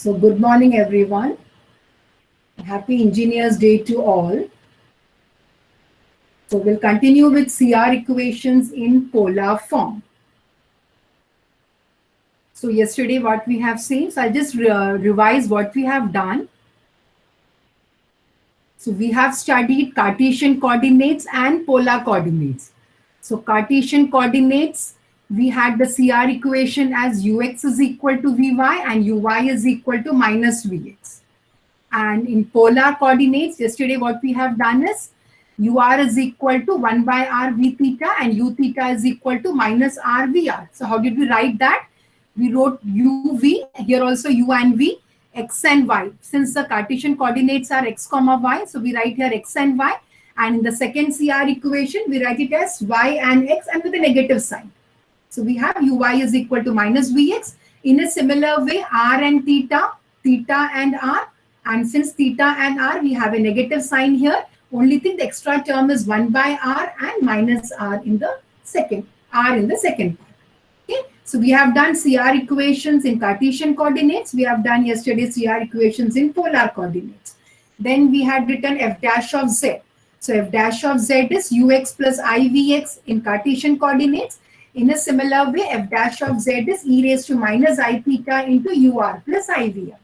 So good morning, everyone. Happy Engineers Day to all. So we'll continue with CR equations in polar form. So yesterday what we have seen, so I'll just revise what we have done. So we have studied Cartesian coordinates and polar coordinates. So Cartesian coordinates, we had the CR equation as ux is equal to Vy and uy is equal to minus Vx. And in polar coordinates, yesterday what we have done is ur is equal to 1 by r v theta and u theta is equal to minus r vr. So how did we write that? We wrote uv, here also u and v, x and y. Since the Cartesian coordinates are x comma y, so we write here x and y. And in the second CR equation, we write it as y and x and with a negative sign. So we have uy is equal to minus vx. In a similar way, r and theta, theta and r. And since theta and r, we have a negative sign here. Only thing, the extra term is 1 by r and minus r in the second part. Okay, so we have done CR equations in Cartesian coordinates. We have done yesterday CR equations in polar coordinates. Then we had written f dash of z. So f dash of z is ux plus ivx in Cartesian coordinates. In a similar way, f dash of z is e raised to minus I theta into ur plus ivr.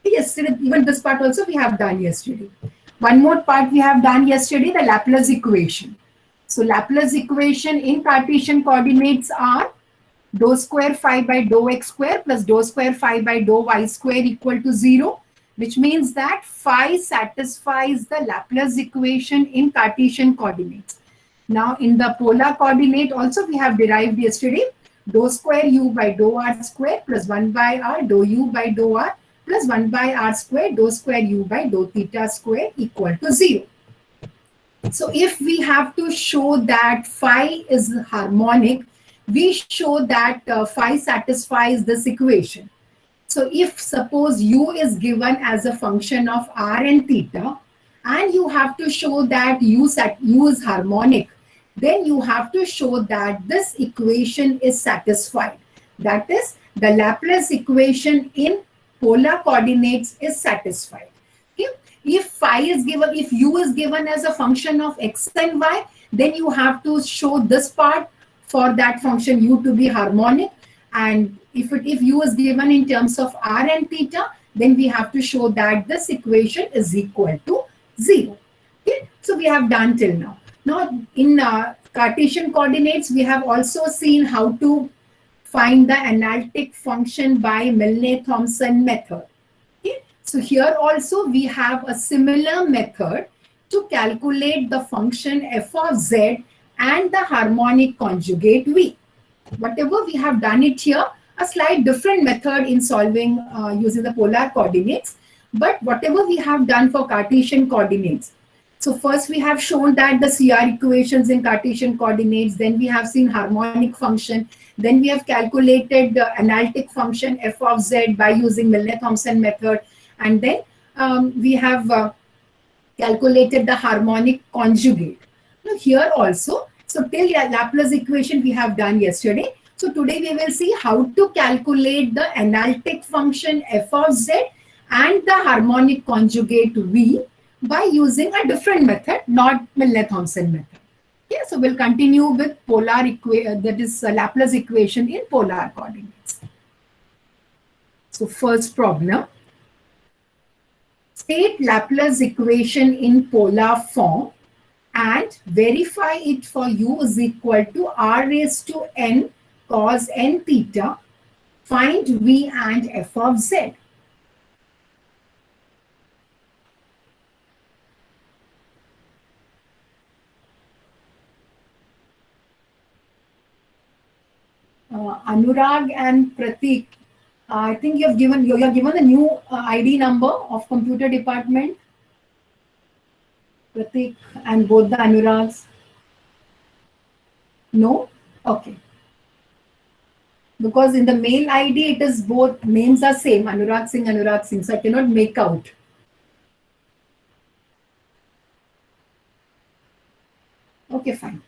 Yesterday, even this part also we have done yesterday. One more part we have done yesterday, the Laplace equation. So Laplace equation in Cartesian coordinates are dou square phi by dou x square plus dou square phi by dou y square equal to 0, which means that phi satisfies the Laplace equation in Cartesian coordinates. Now in the polar coordinate also we have derived yesterday dou square u by dou r square plus 1 by r dou u by dou r plus 1 by r square dou square u by dou theta square equal to 0. So if we have to show that phi is harmonic, we show that phi satisfies this equation. So if suppose u is given as a function of r and theta, and you have to show that u is harmonic, then you have to show that this equation is satisfied. That is, the Laplace equation in polar coordinates is satisfied. Okay? If phi is given, if u is given as a function of x and y, then you have to show this part for that function u to be harmonic. And if u is given in terms of r and theta, then we have to show that this equation is equal to 0. Okay? So we have done till now. Now in Cartesian coordinates, we have also seen how to find the analytic function by Milne-Thomson method. Okay? So here also we have a similar method to calculate the function f of z and the harmonic conjugate v. Whatever we have done it here, a slight different method in solving using the polar coordinates, but whatever we have done for Cartesian coordinates. So first we have shown that the CR equations in Cartesian coordinates, then we have seen harmonic function, then we have calculated the analytic function f of z by using Milne-Thomson method, and then we have calculated the harmonic conjugate. Now here also, so till Laplace equation we have done yesterday. So today we will see how to calculate the analytic function f of z and the harmonic conjugate v by using a different method, not Milne-Thomson method. Okay, so we'll continue with polar equation, that is Laplace equation in polar coordinates. So first problem. State Laplace equation in polar form and verify it for u is equal to r raised to n cos n theta. Find v and f of z. Anurag and Pratik, I think you have given a new ID number of computer department. Pratik and both the Anurags. No? Okay. Because in the mail ID it is both names are same, Anurag Singh, so I cannot make out. Okay, fine.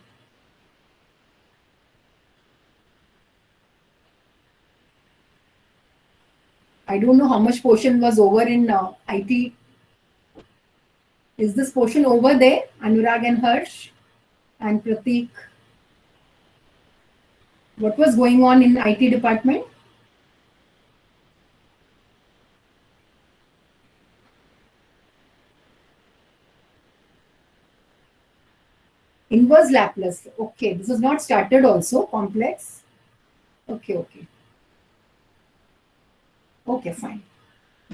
I don't know how much portion was over in IT. Is this portion over there? Anurag and Harsh and Pratik. What was going on in IT department? Inverse Laplace. Okay, this is not started also. Complex. Okay, okay. Okay, fine.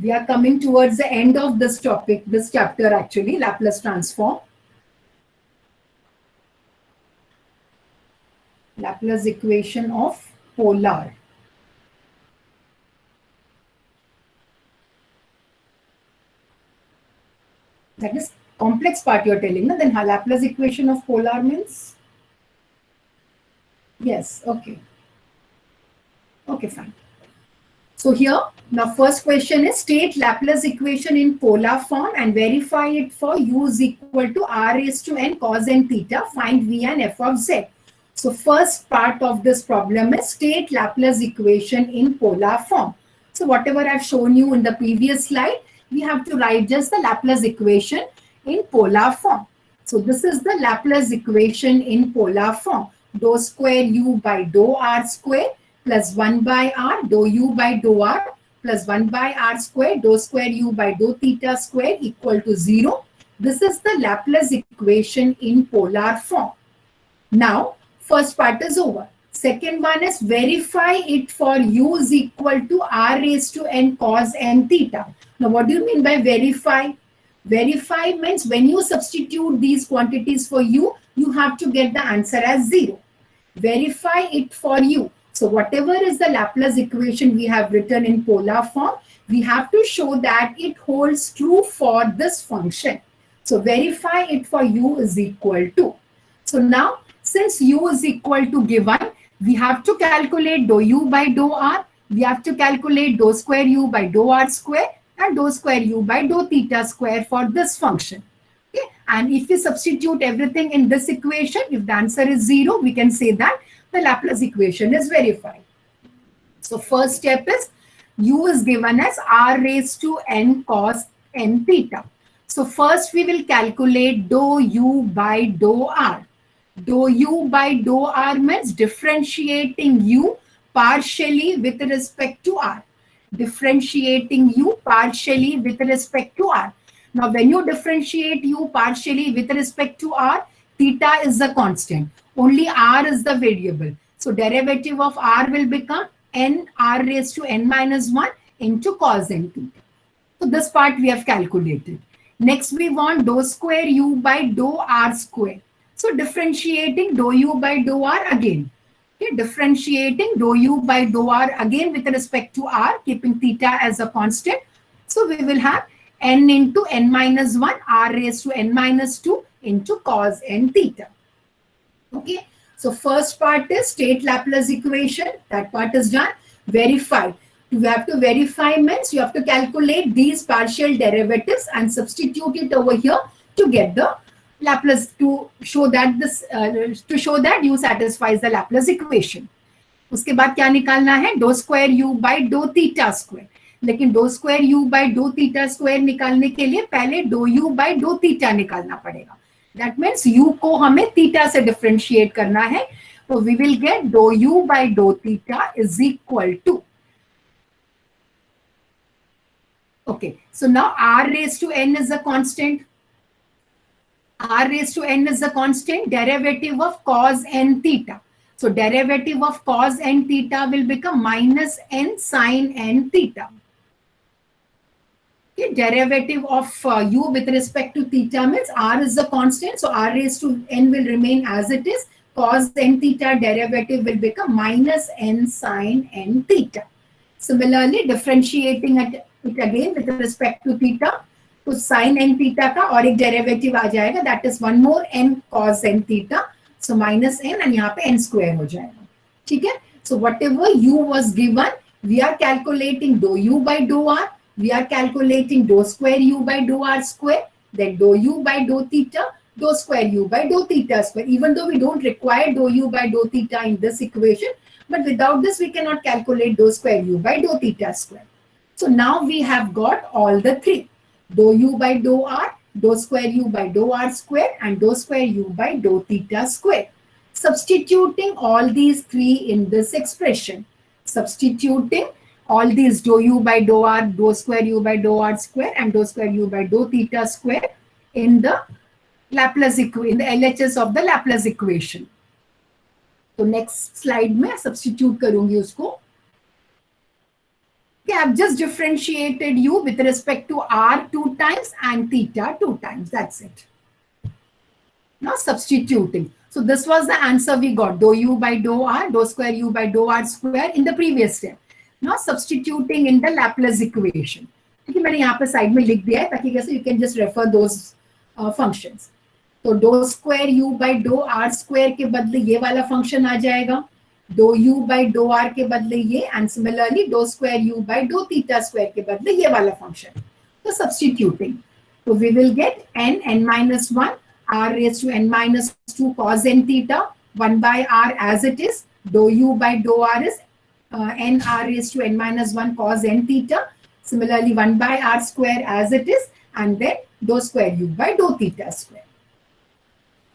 We are coming towards the end of this topic, this chapter actually, Laplace transform. Laplace equation of polar. That is complex part you're telling, no? Then Laplace equation of polar means? Yes, okay. Okay, fine. So here, now first question is state Laplace equation in polar form and verify it for u is equal to r raised to n cos n theta. Find v and f of z. So first part of this problem is state Laplace equation in polar form. So whatever I've shown you in the previous slide, we have to write just the Laplace equation in polar form. So this is the Laplace equation in polar form. Dou square u by dou r square plus 1 by r dou u by dou r plus 1 by r square dou square u by dou theta square equal to 0. This is the Laplace equation in polar form. Now, first part is over. Second one is verify it for u is equal to r raised to n cos n theta. Now, what do you mean by verify? Verify means when you substitute these quantities for u, you have to get the answer as 0. Verify it for u. So whatever is the Laplace equation we have written in polar form, we have to show that it holds true for this function. So verify it for u is equal to. So now, since u is equal to given, we have to calculate dou u by dou r. We have to calculate dou square u by dou r square and dou square u by dou theta square for this function. Okay? And if we substitute everything in this equation, if the answer is 0, we can say that the Laplace equation is verified. So first step is u is given as r raised to n cos n theta. So first we will calculate dou u by dou r. Dou u by dou r means differentiating u partially with respect to r. Differentiating u partially with respect to r. Now when you differentiate u partially with respect to r, theta is the constant. Only r is the variable. So derivative of r will become n r raised to n minus 1 into cos n theta. So this part we have calculated. Next we want dou square u by dou r square. So differentiating dou u by dou r again. Okay, differentiating dou u by dou r again with respect to r, keeping theta as a constant. So we will have n into n minus 1 r raised to n minus 2 into cos n theta. Okay, so first part is state Laplace equation. That part is done. Verify. You have to verify means you have to calculate these partial derivatives and substitute it over here to get the Laplace, to show that u satisfies the Laplace equation. उसके बाद क्या निकालना है? dou square u by dou theta square. लेकिन dou square u by dou theta square निकालने के लिए पहले dou u by dou theta निकालना पड़ेगा. That means u को हमें theta से differentiate करना है. So we will get dou u by dou theta is equal to. Okay, so now r raised to n is a constant. R raised to n is a constant. Derivative of cos n theta. So derivative of cos n theta will become minus n sin n theta. Okay, derivative of u with respect to theta means r is the constant. So r raised to n will remain as it is. Cos n theta derivative will become minus n sin n theta. Similarly, differentiating it again with respect to theta. तो sin n theta का और एक derivative आ जाएगा, that is one more n cos n theta, so minus n and यहाँ पे n square हो जाएगा. ठीक है, so whatever u was given, we are calculating dou u by dou r, we are calculating dou square u by dou r square, then dou u by dou theta, dou square u by dou theta square. Even though we don't require dou u by dou theta in this equation, but without this we cannot calculate dou square u by dou theta square. So now we have got all the three. Dou u by dou r, dou square u by dou r square, and dou square u by dou theta square. Substituting all these three in this expression. Substituting all these dou u by dou r, dou square u by dou r square, and dou square u by dou theta square in the Laplace equation, in the LHS of the Laplace equation. तो next slide में substitute करूंगी उसको. Okay, I've just differentiated u with respect to r 2 times and theta 2 times. That's it. Now substituting. So this was the answer we got. Dou u by dou r, dou square u by dou r square in the previous step. Now substituting in the Laplace equation. Okay, मैंने यहाँ पे side में लिख दिया है ताकि कैसे you can just refer those functions. तो do square u by do r square के बदले ये वाला फंक्शन आ जाएगा, do u by do r के बदले ये, and similarly do square u by do theta square के बदले ये वाला फंक्शन. तो सब्स्टिट्यूटिंग, तो we will get n minus 1 r raised to n minus 2 cos n theta 1 by r as it is. Dou u by dou r is n r raised to n minus 1 cos n theta. Similarly 1 by r square as it is, and then dou square u by dou theta square.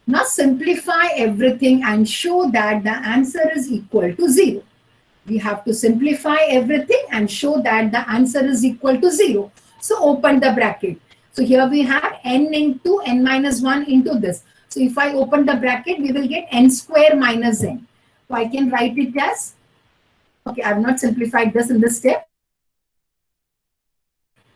Now simplify everything and show that the answer is equal to 0. We have to simplify everything and show that the answer is equal to 0. So open the bracket. So here we have n into n minus 1 into this. So if I open the bracket, we will get n square minus n. So I can write it as, okay, I have not simplified this in this step.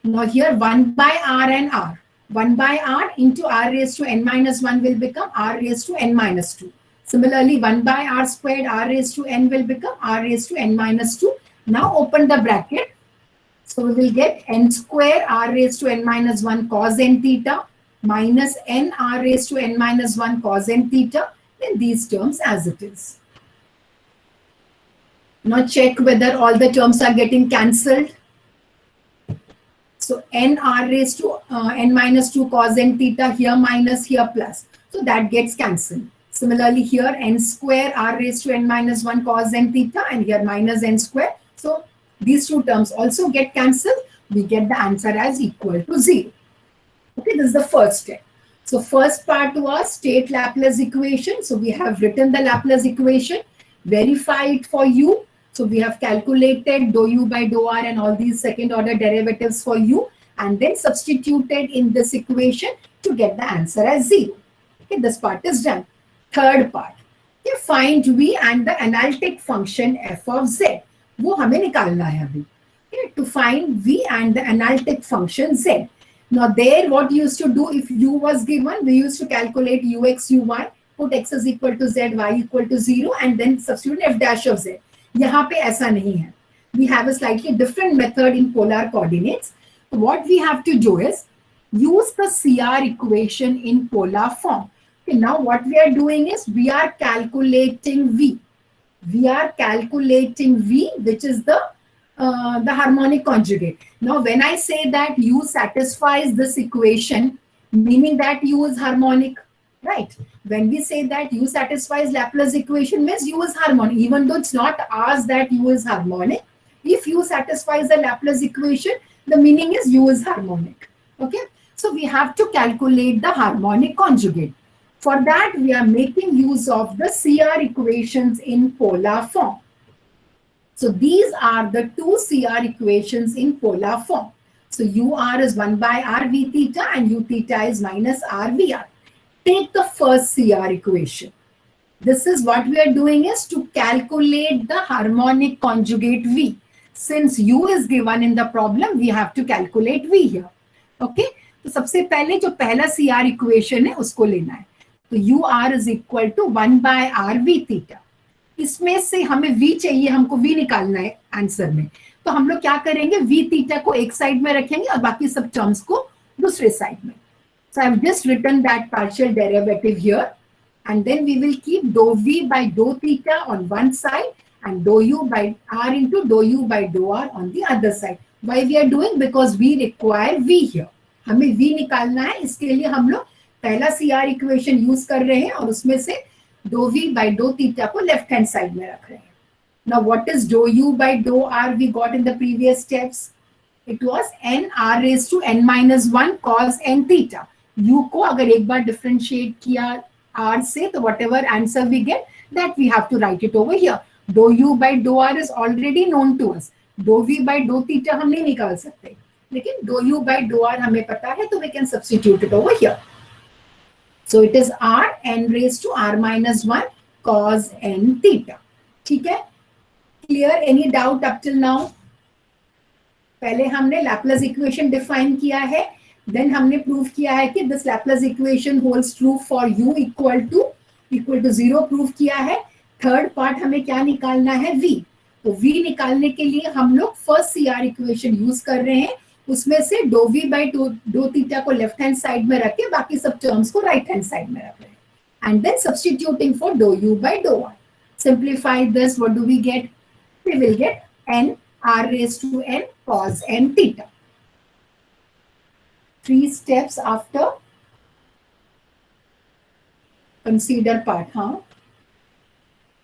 Now here 1 by r and r. 1 by r into r raised to n minus 1 will become r raised to n minus 2. Similarly, 1 by r squared r raised to n will become r raised to n minus 2. Now open the bracket. So we will get n square r raised to n minus 1 cos n theta minus n r raised to n minus 1 cos n theta in these terms as it is. Now check whether all the terms are getting cancelled. So n r raised to n minus 2 cos n theta, here minus, here plus. So that gets cancelled. Similarly here n square r raised to n minus 1 cos n theta, and here minus n square. So these two terms also get cancelled. We get the answer as equal to 0. Okay, this is the first step. So first part was state Laplace equation. So we have written the Laplace equation, verify it for u. So we have calculated dou u by dou r and all these second order derivatives for u, and then substituted in this equation to get the answer as 0. Okay, this part is done. Third part, okay, find v and the analytic function f of z. वो हमें निकालना है अभी. Okay, to find v and the analytic function z. Now there what you used to do if u was given, we used to calculate ux, uy, put x is equal to z, y equal to 0, and then substitute f dash of z. यहाँ पे ऐसा नहीं है. We have a slightly different method in polar coordinates. So what we have to do is use the CR equation in polar form. Okay, now what we are doing is we are calculating V. We are calculating V, which is the harmonic conjugate. Now when I say that U satisfies this equation, meaning that U is harmonic, right? When we say that U satisfies Laplace equation, means U is harmonic, even though it's not asked that U is harmonic. If U satisfies the Laplace equation, the meaning is U is harmonic. Okay, so we have to calculate the harmonic conjugate. For that, we are making use of the CR equations in polar form. So these are the two CR equations in polar form. So UR is 1 by r v theta and U theta is minus r VR. Take the first CR equation. This is what we are doing is to calculate the harmonic conjugate V. Since U is given in the problem, we have to calculate V here. Okay? तो सबसे पहले जो पहला CR equation है उसको लेना है. तो UR is equal to 1 by r V theta. इसमें से हमें V चाहिए, हमको V निकालना है आंसर में. तो हम लोग क्या करेंगे, V theta को एक साइड में रखेंगे और बाकी सब टर्म्स को दूसरे साइड में. So I have just written that partial derivative here, and then we will keep dou v by dou theta on one side and dou u by r into dou u by dou r on the other side. Why we are doing? Because we require v here. हमें v निकालना है, इसके लिए हम लोग पहला CR equation use कर रहे हैं और उसमें से dou v by dou theta को लेफ्ट हैंड साइड में रख रहे हैं. Now what is dou u by dou r we got in the previous steps? It was n r raise to n minus one cos n theta. U को अगर एक बार differentiate किया r से, तो whatever answer we get that we have to write it over here. Do u by do r is already known to us. Do v by do theta हम नहीं निकाल सकते, लेकिन do u by do r हमें पता है, तो we can substitute it over here. So it is r n raised to r minus 1 cos n theta. ठीक है, clear? Any doubt up till now? पहले हमने लैपलेस इक्वेशन डिफाइन किया है, देन हमने प्रूव किया है कि this Laplace equation holds true for u equal to 0 prove किया है. थर्ड पार्ट हमें क्या निकालना है? v. तो v निकालने के लिए हम लोग फर्स्ट CR इक्वेशन यूज कर रहे हैं. उसमें से do v by do theta को लेफ्ट हैंड साइड में रख के बाकी सब टर्म्स को राइट हैंड साइड में रख रहे हैं. And then substituting for do u by do r. Simplify this, what do we get? We will get n r raised to n cos n theta. 3 steps after consider part. Huh?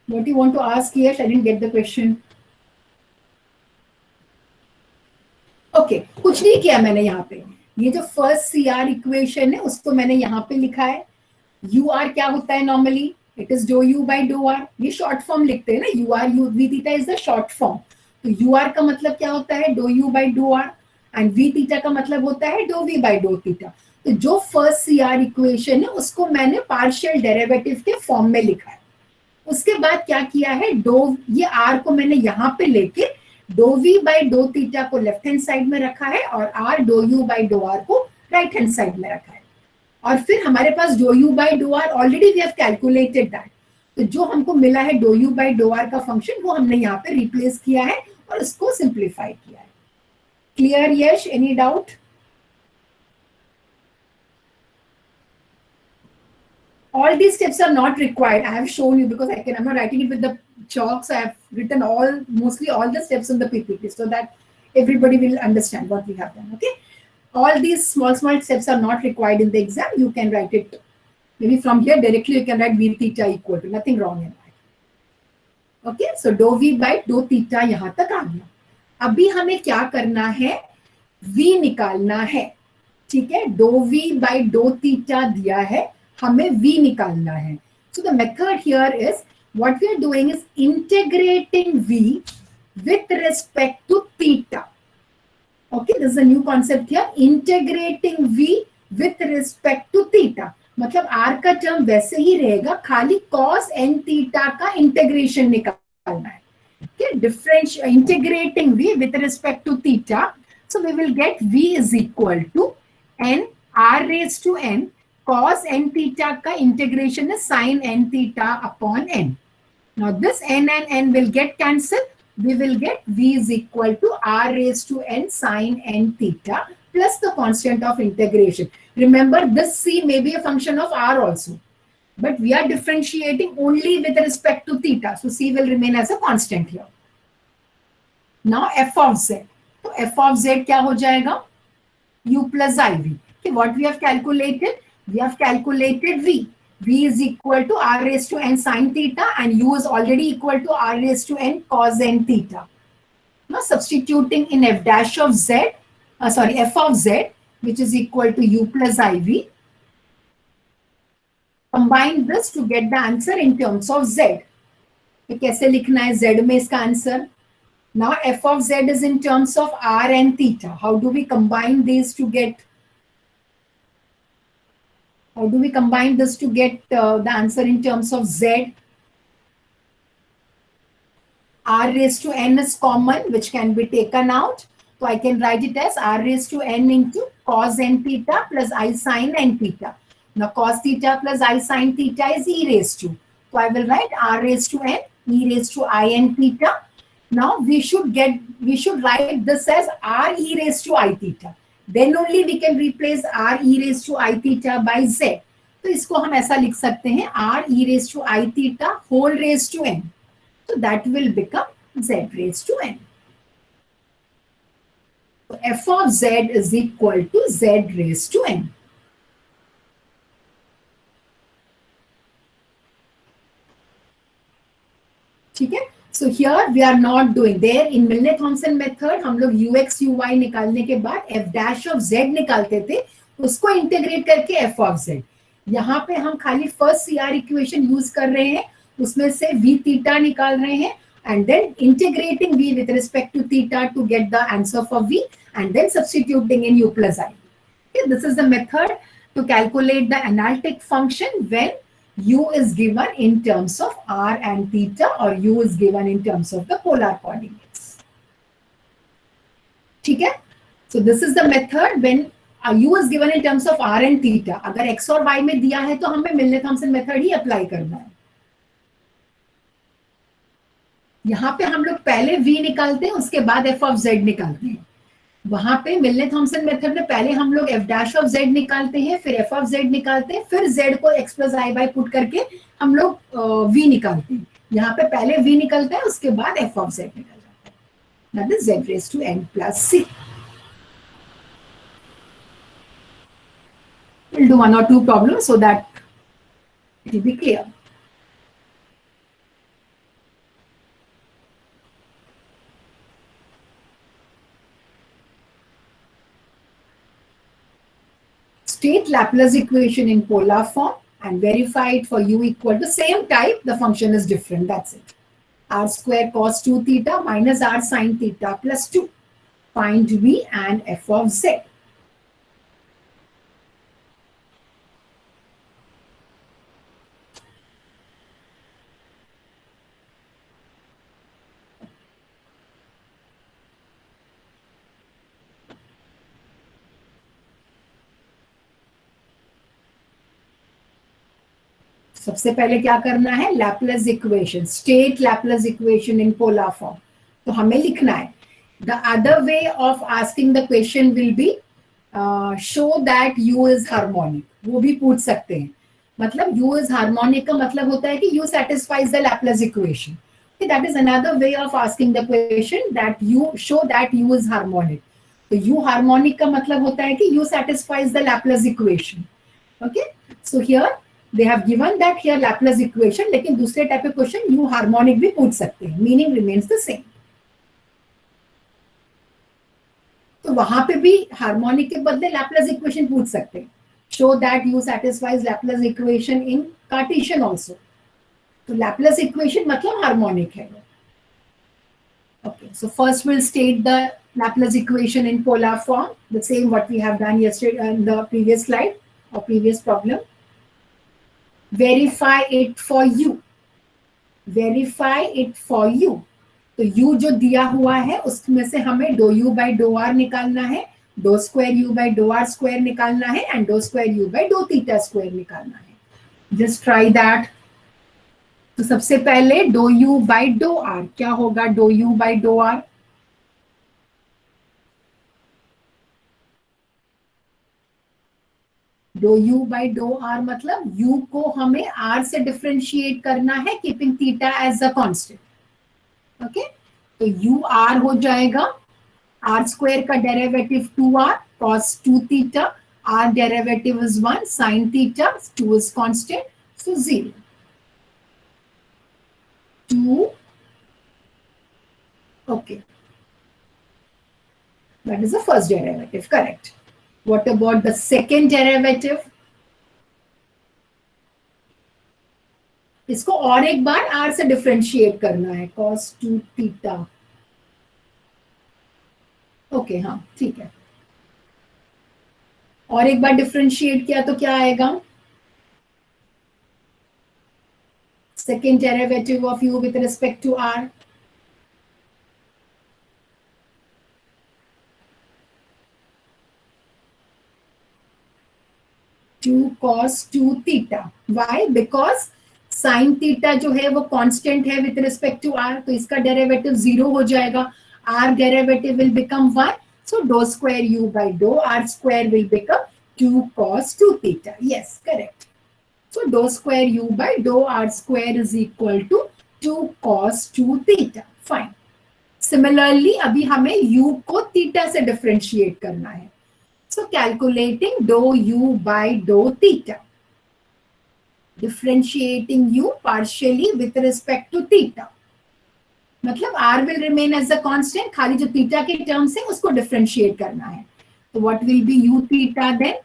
What do you want to ask here? I didn't get the question. Okay, कुछ नहीं किया मैंने यहाँ पे. ये जो first CR equation है उसको मैंने यहाँ पे लिखा है. यू आर क्या होता है normally? It is do u by do r. ये शॉर्ट फॉर्म लिखते हैं ना, u r u v theta is the short form. तो यू आर का मतलब क्या होता है? Do u by do r. And v theta का मतलब होता है do v by do theta. तो जो फर्स्ट CR इक्वेशन है उसको मैंने पार्शियल डेरिवेटिव के फॉर्म में लिखा है. उसके बाद क्या किया है? डो, ये आर को मैंने यहाँ पे लेके do v by do theta को लेफ्ट हैंड साइड में रखा है और r do u by do r को राइट हैंड साइड में रखा है. और फिर हमारे पास do u by do r already we have calculated that. तो जो हमको मिला है do u by do r का फंक्शन, वो हमने यहाँ पे रिप्लेस किया है और इसको सिंप्लीफाई किया है. Clear Yash? Any doubt? All these steps are not required. I have shown you because I'm not writing it with the chalk, so I have written mostly all the steps on the PPT so that everybody will understand what we have done. Okay, all these small steps are not required in the exam. You can write it maybe from here directly. You can write v theta equal to, nothing wrong in that. Okay, so dou v by dou theta यहाँ तक आ गया. अभी हमें क्या करना है? v निकालना है. ठीक है, dou v by dou theta दिया है, हमें v निकालना है. So the method here is, what we are doing is integrating v with respect to theta. Okay, this is a new concept here. Integrating v with respect to theta. मतलब r का term वैसे ही रहेगा, खाली cos n theta का integration निकालना है. Okay, integrating v with respect to theta. So we will get v is equal to n r raised to n cos n theta का integration is sin n theta upon n. Now this n and n will get cancelled. We will get v is equal to r raised to n sin n theta plus the constant of integration. Remember, this c may be a function of r also, but we are differentiating only with respect to theta. So c will remain as a constant here. Now f of z. So f of z क्या हो जाएगा? u plus iv. Okay, what we have calculated? We have calculated v. V is equal to r raised to n sin theta and u is already equal to r raised to n cos n theta. Now substituting in f dash of z, f of z, which is equal to u plus iv. Combine this to get the answer in terms of z. तो कैसे लिखना है z में इसका answer? Now f of z is in terms of r and theta. How do we combine these to get? How do we combine this to get the answer in terms of z? R raised to n is common, which can be taken out. So I can write it as r raised to n into cos n theta plus I sin n theta. Now cos theta plus I sin theta is e raised to. So I will write r raised to n, e raised to I n theta. Now we should write this as r e raised to I theta. Then only we can replace r e raised to I theta by z. तो इसको हम ऐसा लिख सकते हैं r e raised to I theta whole raised to n. So that will become z raised to n. So f of z is equal to z raised to n. ठीक है? So here we are not doing there in Milne-Thomson method हम लोग ux uy निकालने के बाद f dash of z निकालते थे, उसको इंटीग्रेट करके f of z. यहाँ पे हम खाली फर्स्ट CR इक्वेशन यूज कर रहे हैं, उसमें से v theta निकाल रहे हैं and then integrating v with respect to theta to get the answer for v and then substituting in u plus I. Okay, this is the method to calculate the analytic function when u is given in terms of r and theta or u is given in terms of the polar coordinates. ठीक है? So this is the method when u is given in terms of r and theta. अगर x और y में दिया है तो हमें मिलने-थॉमसन method ही apply करना है. यहाँ पे हम लोग पहले v निकालते हैं, उसके बाद f of z निकालते हैं. वहां पे मिलने-थॉमसन मेथड में पहले हम लोग f dash of z निकालते हैं, फिर f of z निकालते हैं, फिर z को x plus I by put करके हम लोग v निकालते हैं. यहाँ पे पहले v निकलता है, उसके बाद f of z निकल जाता है. That is z raised to n plus c. We'll do one or two problems so that it will be clear. State Laplace equation in polar form and verify it for u equal to same type. The function is different. That's it. R square cos 2 theta minus r sin theta plus 2. Find v and f of z. सबसे पहले क्या करना है, Laplace equation, state Laplace equation in polar form. तो हमें लिखना है. The other way of asking the question will be show that u is harmonic. वो भी पूछ सकते हैं. मतलब u इज हार्मोनिक का मतलब होता है कि u satisfies the Laplace equation. Okay, that is another way of asking the question that you show that u is harmonic. तो u harmonic का मतलब होता है कि u satisfies the Laplace equation. Okay, so here they have given that here Laplace equation, लेकिन दूसरे type के question u harmonic भी पूछ सकते हैं. Meaning remains the same. तो वहां पे भी हार्मोनिक के बदले Laplace equation पूछ सकते हैं. Show that u satisfies Laplace equation in Cartesian also. तो Laplace equation मतलब हार्मोनिक है. Okay, so first we'll state the Laplace equation in polar form, the same what we have done yesterday in the previous slide or previous problem. Verify it for u. Verify it for u. तो u जो दिया हुआ है उसमें से हमें dou u by dou r निकालना है, dou square u by dou r square निकालना है and dou square u by dou theta square निकालना है. Just try that. तो सबसे पहले dou u by dou r क्या होगा? dou u by dou r dou u by dou r मतलब u को हमें r से डिफरेंशिएट करना है keeping theta as a constant. Okay, तो u r हो जाएगा. r स्क्वायर का derivative 2r cos 2 theta, r derivative is 1 sin theta, 2 is constant, so 0. 2. Okay, that is the first derivative, correct. What about the second derivative? इसको और एक बार r से differentiate करना है, cos 2 थीटा. ओके, हाँ ठीक है. और एक बार डिफरेंशिएट किया तो क्या आएगा? Second derivative of u with respect to r. Two cos 2 theta. Why? Because sin theta जो है वो कांस्टेंट है with respect to r, तो इसका डेरिवेटिव 0 हो जाएगा. r derivative will become 1, so dou square u by dou r square will become 2 cos 2 theta. Yes, correct. So dou square u by dou r square is equal to 2 cos 2 theta. Fine. Similarly, अभी हमें u को theta से differentiate करना है. So calculating dou u by dou theta. Differentiating u partially with respect to theta. मतलब r will remain as a constant, खाली जो theta के टर्म्स है उसको डिफरेंशिएट करना है. तो what will be u theta then?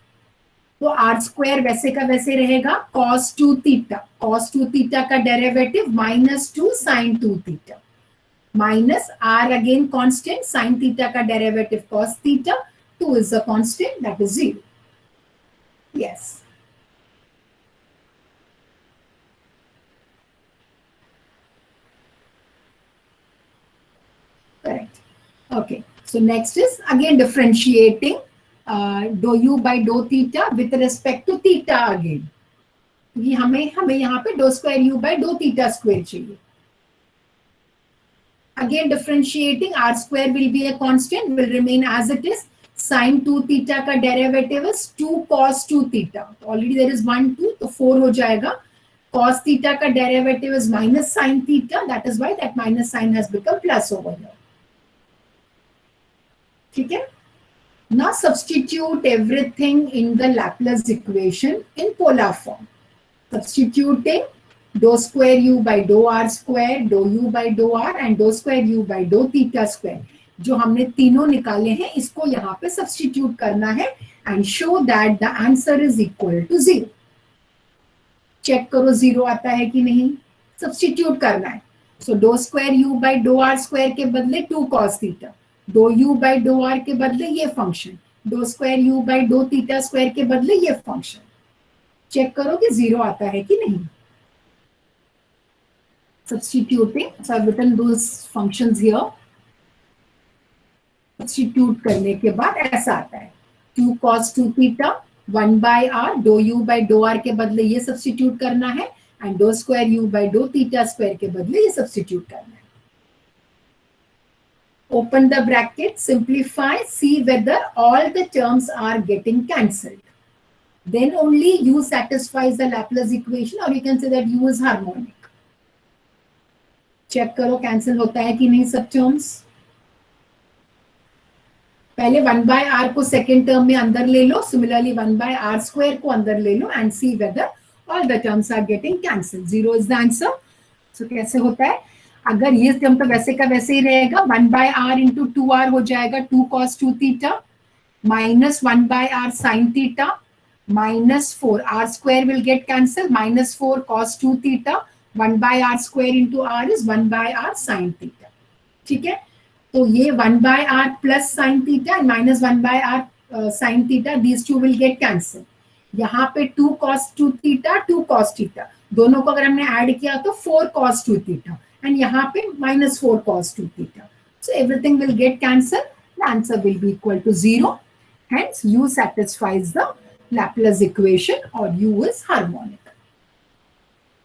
तो आर स्क्वायर वैसे का वैसे रहेगा cos 2 थीटा. cos 2 थीटा का derivative -2 sin 2 theta minus r again constant, sin theta का derivative cos theta, 2 is a constant, that is 0. Yes. Correct. Okay. So next is again differentiating dou u by dou theta with respect to theta again. ये हमें यहाँ पे dou square u by dou theta square चाहिए. Again differentiating, r square will be a constant, will remain as it is. Sin 2 theta का derivative is 2 cos 2 theta. Already there is 1 2, तो 4 हो जाएगा. Cos theta का derivative is minus sin theta. That is why that minus sign has become plus over here. ठीक है? Now substitute everything in the Laplace equation in polar form. Substituting dou square u by dou r square, dou u by dou r and dou square u by dou theta square. जो हमने तीनों निकाले हैं इसको यहाँ पे substitute करना है and show that the answer is equal to 0. Check करो 0 आता है कि नहीं. सब्स्टिट्यूट करना है. So dou square u by dou r square के बदले 2 cos theta. dou u by dou r के बदले ये function. dou square u by dou theta square के बदले ये फंक्शन. चेक करो कि 0 आता है कि नहीं. Substituting, so I've written those functions here. Substitute करने के बाद ऐसा आता है 2 cos 2 theta 1 by r, dou u by dou r के बदले ये सब्स्टिट्यूट करना है and dou square u by dou theta square के बदले ये सब्स्टिट्यूट करना है. Open the bracket, simplify, see whether all the terms are getting cancelled. Then only u satisfies the Laplace equation, or you can say that u is harmonic. Check करो cancel होता है कि नहीं सब टर्म्स. पहले 1 by r को second term में अंदर ले लो, सिमिलरली 1 by r स्क्वायर को अंदर ले लो and see whether all the terms are getting cancelled. 0 is the answer. So कैसे होता है? अगर ये टर्म तो वैसे का वैसे ही रहेगा. 1 by r इंटू 2r हो जाएगा 2 cos 2 theta minus 1 by r sin theta -4 r square will get cancelled, -4 cos 2 theta 1 by r square into r is 1 by r sin theta. ठीक है? तो ये 1 by r plus sin theta and minus 1 by r sin theta, these two will get cancelled. यहाँ पे 2 cos 2 theta 2 cos theta दोनों को अगर हमने ऐड किया तो 4 cos 2 theta and यहाँ पे -4 cos 2 theta. So everything will get cancelled. The answer will be equal to 0. Hence u satisfies the Laplace equation or u is harmonic.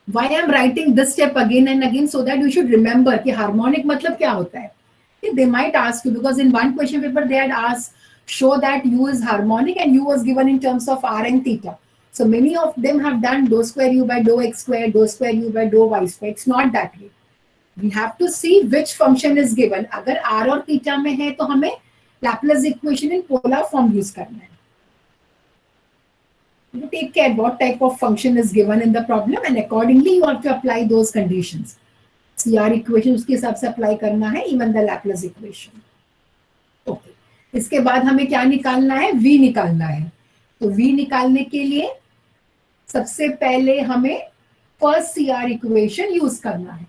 Why I am writing this step again and again, so that you should remember कि harmonic मतलब क्या होता है. They might ask you, because in one question paper they had asked show that u is harmonic and u was given in terms of r and theta. So many of them have done dou square u by dou x square, dou square u by dou y square. It's not that way. We have to see which function is given. अगर r और theta में है तो हमें Laplace equation in polar form use करना है. You take care what type of function is given in the problem and accordingly you have to apply those conditions. CR equation उसके हिसाब से apply करना है, even the Laplace equation. Okay. इसके बाद हमें क्या निकालना है? V निकालना है. तो V निकालने के लिए सबसे पहले हमें फर्स्ट CR equation यूज करना है.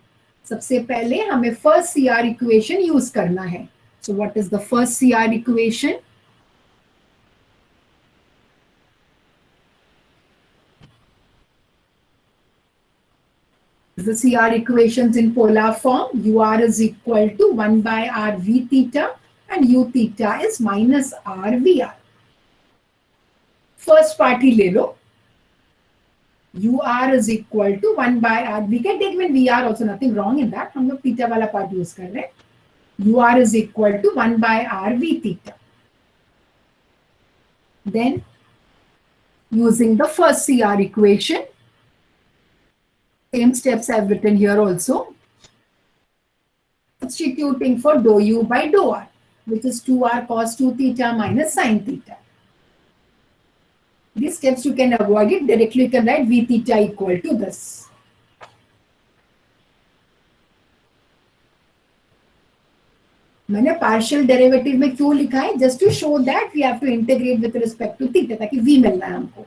सबसे पहले हमें फर्स्ट CR equation यूज करना है. So what is the first CR equation? The CR equations in polar form, ur is equal to 1 by r v theta and u theta is minus r vr. First part ही ले लो. ur is equal to 1 by r. We can take even vr also, nothing wrong in that. हम लोग theta वाला part use कर रहे हैं. ur is equal to 1 by r v theta. Then using the first CR equation, same steps I've written here also. Substituting for dou u by dou r, which is 2r cos 2 theta minus sin theta. These steps you can avoid it. Directly you can write v theta equal to this. मैंने partial derivative में क्यों लिखा है? Just to show that we have to integrate with respect to theta, ताकि v मिलना है हमको.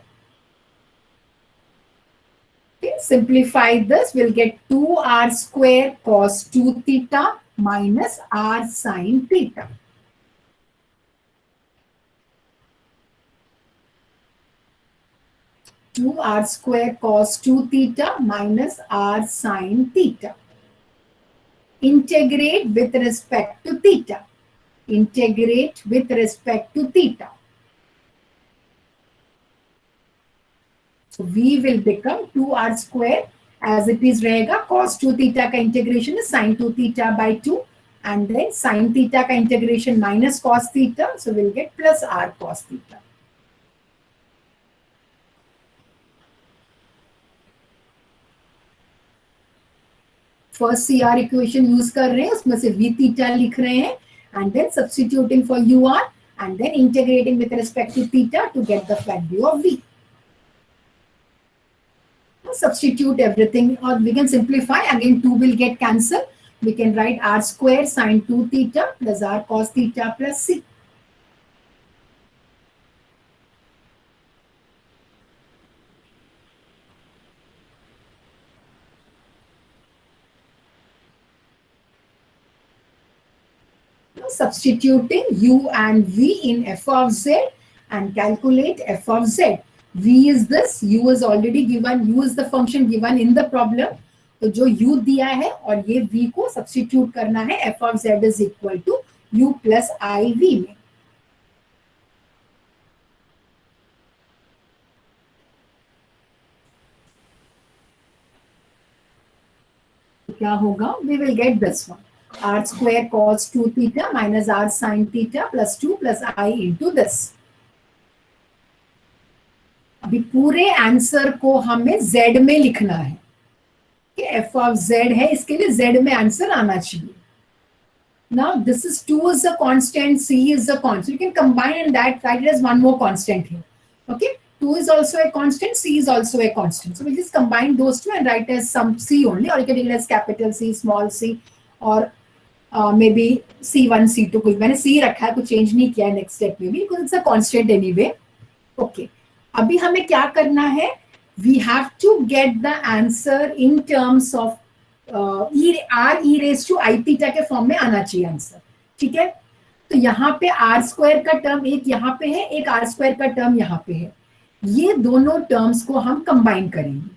Okay, simplify this, we'll get 2r square cos 2 theta minus r sin theta. Two r square cos 2 theta minus r sin theta. Integrate with respect to theta. Integrate with respect to theta. So v will become 2r square as it is रहेगा. Cos 2 theta का integration is sin 2 theta by 2, and then sin theta का integration minus cos theta, so we'll get plus r cos theta. First CR equation use कर रहे हैं, उसमें से v theta लिख रहे हैं, and then substituting for ur and then integrating with respect to theta to get the value of v. Substitute everything, or we can simplify. Again 2 will get cancelled. We can write r square sin 2 theta plus r cos theta plus c. Now substituting u and v in f of z and calculate f of z. v is this, u is already given, u is the function given in the problem. तो जो u दिया है और ये v को substitute करना है. f of z is equal to u plus I v में. क्या होगा? We will get this one, r square cos 2 theta minus r sin theta plus 2 plus I into this. अभी पूरे आंसर को हमें z में लिखना है कि f of z है, इसके लिए z में आंसर आना चाहिए. Now this is 2 is a constant, c is a constant. You can combine and that write it as one more constant here. Okay, 2 is also a constant, c is also a constant. So we just combine those two and write as some c only, or you can take it as capital C, small c, or maybe c1 c2. कुछ मैंने c रखा है, कुछ change नहीं किया है next step में भी, because it's a constant anyway. Okay, अभी हमें क्या करना है? We have to get the answer in terms of r e raise to i theta के फॉर्म में आना चाहिए आंसर. ठीक है, तो यहाँ पे आर स्क्वायर का टर्म एक यहाँ पे है, एक आर स्क्वायर का टर्म यहाँ पे है. ये दोनों टर्म्स को हम कंबाइन करेंगे.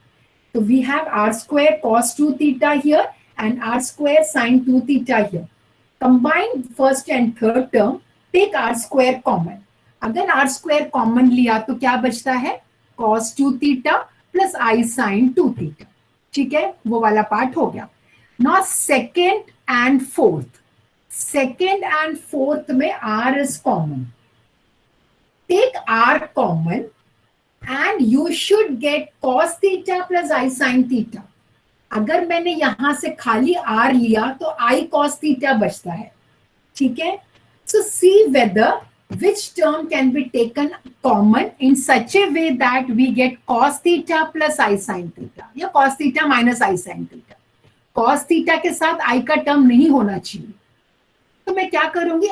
तो we have r square cos 2 theta here and r square sine 2 theta here. Combine first and third term, take r square common. अगर आर स्क्वायर कॉमन लिया तो क्या बचता है? Cos 2 theta plus i sine 2 theta. ठीक है, वो वाला पार्ट हो गया. Now second and fourth, second and fourth में r is common. Take r common and you should gate cos theta plus i sine theta. अगर मैंने यहां से खाली आर लिया तो आई कॉस थीटा बचता है. ठीक है, so see whether which term can be taken common in such a way that we get cos theta plus I sin theta या cos theta minus I sin theta. cos theta के साथ I का term नहीं होना चाहिए. तो मैं क्या करूंगी?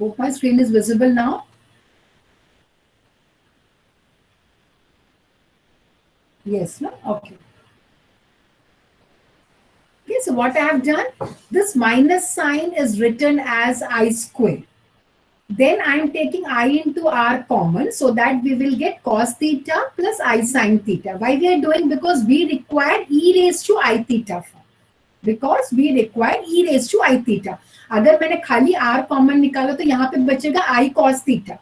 Hope my screen is visible now. Yes, no? Okay. Okay, so what I have done, this minus sign is written as I square. Then I am taking I into R common so that we will get cos theta plus I sin theta. Why we are doing? Because we require e raised to I theta form. Because we require e raised to I theta. अगर मैंने खाली R common निकाला तो यहाँ पे बचेगा I cos theta.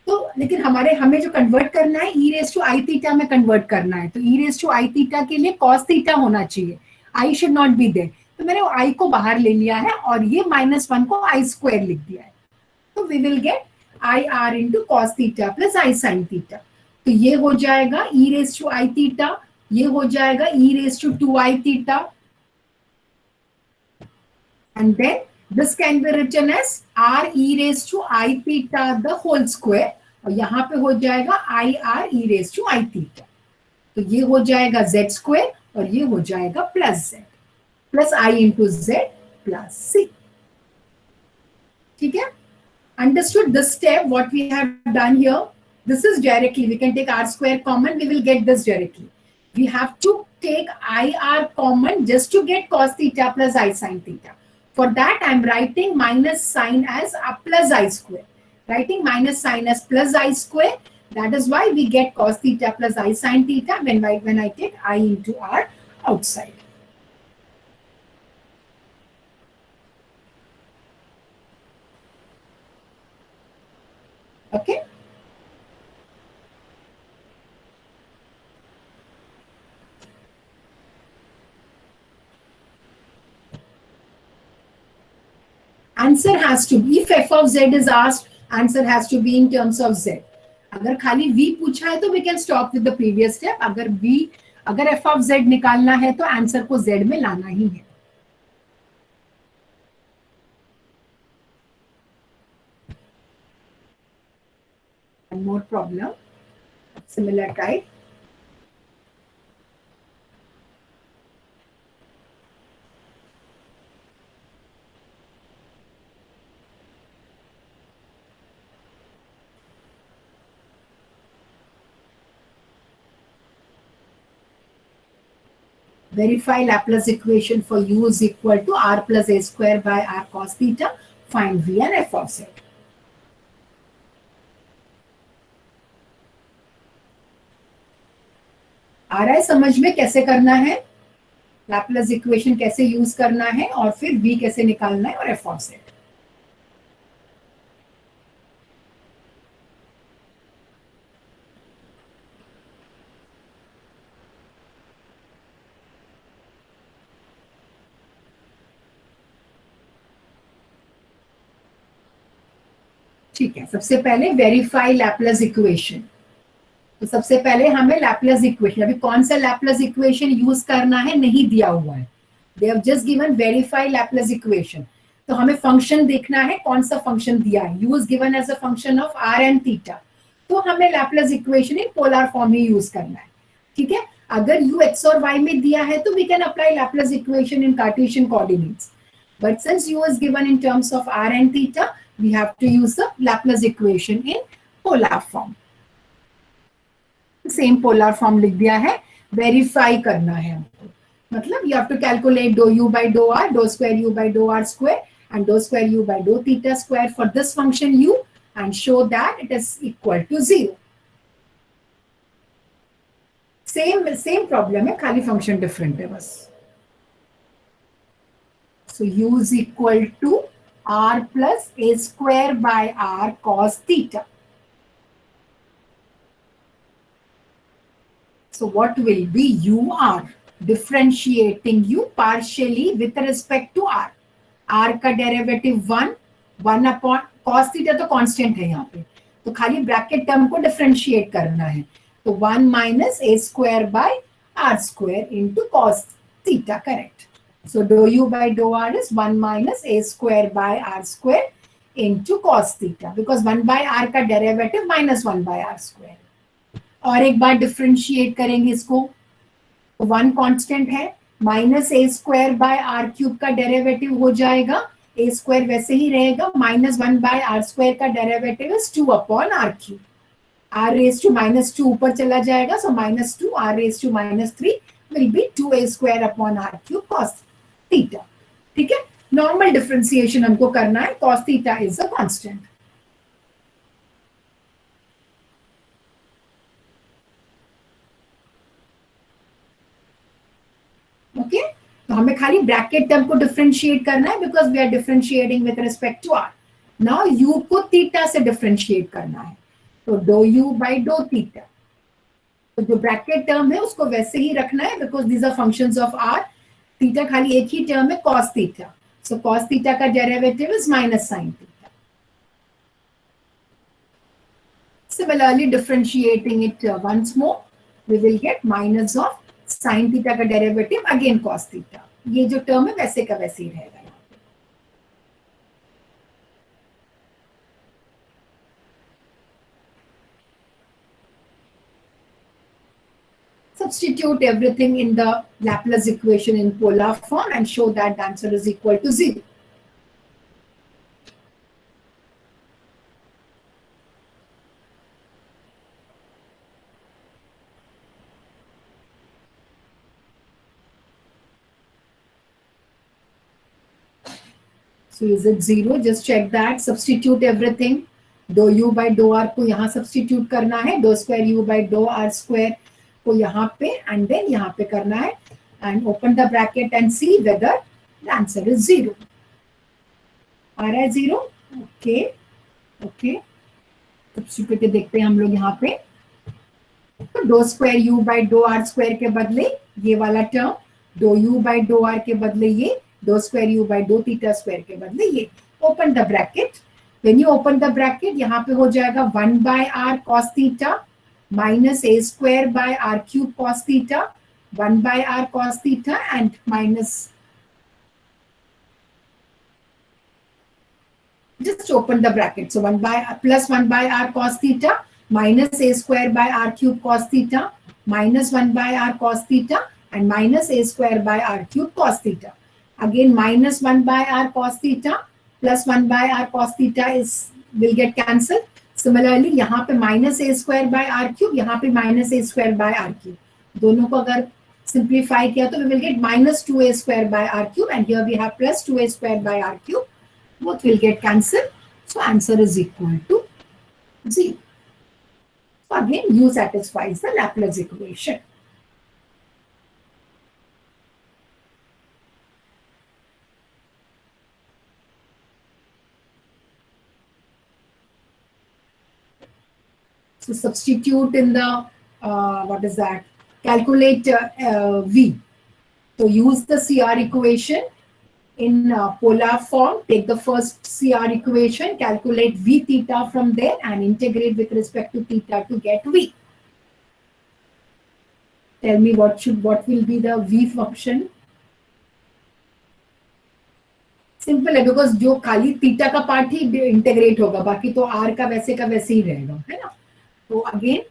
तो लेकिन हमें जो कन्वर्ट करना है e raise to i theta में कन्वर्ट करना है, तो e raise to i theta के लिए cos थीटा होना चाहिए, i should not be there. तो मैंने i को बाहर ले लिया है और ये -1 को i स्क्वायर लिख दिया है. तो we will get i r into cos theta plus i sine theta. तो ये हो जाएगा e raise to i theta, ये हो जाएगा e raise to 2i theta, and then this can be written as r e raised to I theta the whole square, और यहाँ पे हो जाएगा i r e raised to I theta. तो ये हो जाएगा z square और ये हो जाएगा plus z plus i into z plus c. ठीक है, understood this step what we have done here? This is directly, we can take r square common, we will get this directly. We have to take I r common just to get cos theta plus I sin theta. For that, I am writing minus sign as a plus I square. Writing minus sign as plus I square. That is why we get cos theta plus I sin theta when I take I into R outside. Okay. Answer has to be, if f of z is asked, answer has to be in terms of z. अगर खाली v पूछा है तो we can stop with the previous step. अगर f of z निकालना है तो answer को z में लाना ही है. One more problem, similar type. Verify Laplace equation for u is equal to r plus a square by r cos theta. Find v and f of z. आ रहा है समझ में कैसे करना है, Laplace equation कैसे यूज करना है और फिर v कैसे निकालना है और f of z. ठीक है, सबसे पहले वेरीफाई लैप्लेस इक्वेशन. तो सबसे पहले हमें लैप्लेस इक्वेशन, अभी कौन सा लैप्लेस इक्वेशन यूज करना है नहीं दिया हुआ है. They have just given verify Laplace equation. तो हमें फंक्शन देखना है कौन सा फंक्शन दिया है. U is given as a function of r and theta. तो हमें Laplace equation in polar form में यूज करना है. ठीक है, अगर यू एक्स और वाई में दिया है तो we can apply Laplace equation in Cartesian coordinates. But since u is given in terms of r and theta, we have to use the Laplace equation in polar form. Same polar form लिख दिया है, verify करना है हमको. मतलब you have to calculate dou u by dou r, dou square u by dou r square, and dou square u by dou theta square for this function u, and show that it is equal to 0. Same problem है, खाली function different है बस. So u is equal to r plus a square by r cos theta. So what will be ur? Differentiating u partially with respect to r. r का derivative 1 upon cos theta तो constant है यहाँ पे, तो खाली bracket term को differentiate करना है. तो 1 minus a square by r square into cos theta, correct. So dou u by dou r is 1 minus a square by r square into cos theta, because 1 by r का derivative minus 1 by r square. और एक बार differentiate करेंगे इसको, तो 1 constant है, minus a square by r cube का derivative हो जाएगा ए स्क्वायर वैसे ही रहेगा, -1/r² का derivative is 2/r³। r raised to -2 ऊपर चला जाएगा, so -2 r raised to -3 will be 2a² cos theta। ठीक है, नॉर्मल डिफरेंशिएशन हमको करना है, cos theta is a constant। Okay, तो हमें खाली ब्रैकेट टर्म को डिफरेंशिएट करना है because we are differentiating with respect to r. Now u को थीटा से डिफरेंशिएट करना है, तो do u by do theta. तो जो ब्रैकेट टर्म है उसको वैसे ही रखना है because these are functions of r. Theta खाली एक ही टर्म है, cos theta, so cos theta का derivative is minus sin theta. Similarly, differentiating it once more, we will get minus of sin theta का डेरिवेटिव अगेन cos theta। ये जो term है वैसे का वैसे ही रहेगा। Substitute everything in the Laplace equation in polar form and show that the answer is equal to 0. So is it 0? Just check that. Substitute everything. Dou u by dou r को यहाँ substitute करना है, dou square u by dou r square को यहाँ पे and then यहाँ पे करना है, and open the bracket and see whether the answer is 0. आ रहा है 0? Okay, okay. Substitute देखते हैं हम लोग यहाँ पे। तो dou square u by dou r square के बदले ये वाला term, dou u by dou r के बदले ये, dou square u by dou theta square के बदले ये। Open the bracket. When you open the bracket, यहाँ पे हो जाएगा 1/r cos theta minus a square by r³ cos theta, 1/r cos theta and minus, just open the bracket. So 1/r cos theta minus a square by r³ cos theta minus 1/r cos theta and minus a square by r³ cos theta. Again minus 1/r cos theta plus 1/r cos theta will get cancelled. Similarly यहाँ पे minus a square by r³, यहाँ पे minus a square by r³, दोनों को अगर simplify किया तो we will get minus 2a square by r³ and here we have plus 2a square by r³. Both will get cancelled, so answer is equal to 0. So again u satisfies the Laplace equation. So substitute in the, what is that? Calculate V. So use the CR equation in polar form. Take the first CR equation, calculate V theta from there and integrate with respect to theta to get V. Tell me what will be the V function? Simple है because जो खाली theta का part ही integrate होगा, बाकी तो are का वैसे ही रहेगा, है ना। So again,